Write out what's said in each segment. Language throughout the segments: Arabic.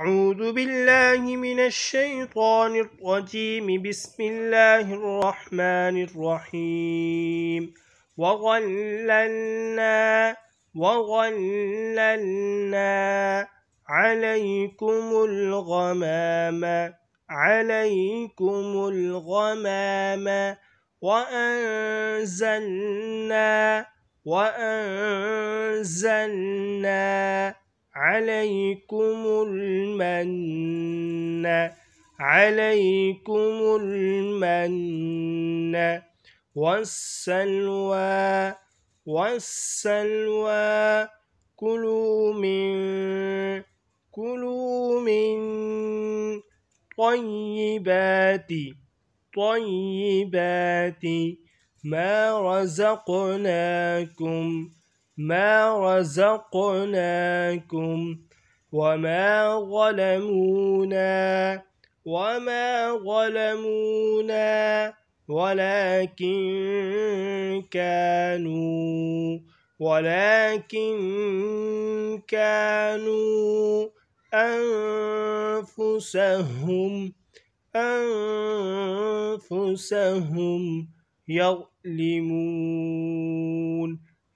أعوذ بالله من الشيطان الرجيم. بسم الله الرحمن الرحيم. وظللنا عليكم الغمام وأنزلنا عليكم المن والسلوى كلوا من طيبات ما رزقناكم وما ظلمونا ولكن كانوا أنفسهم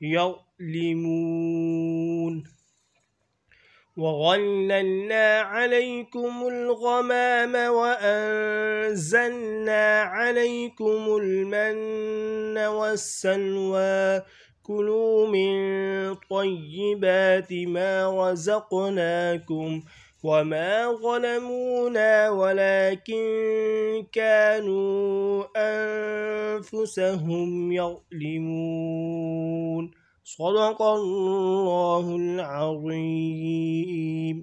يظلمون. وظللنا عليكم الغمام وأنزلنا عليكم المن والسلوى كلوا من طيبات ما رزقناكم وما ظلمونا ولكن كانوا أنفسهم يظلمون. صدق الله العظيم.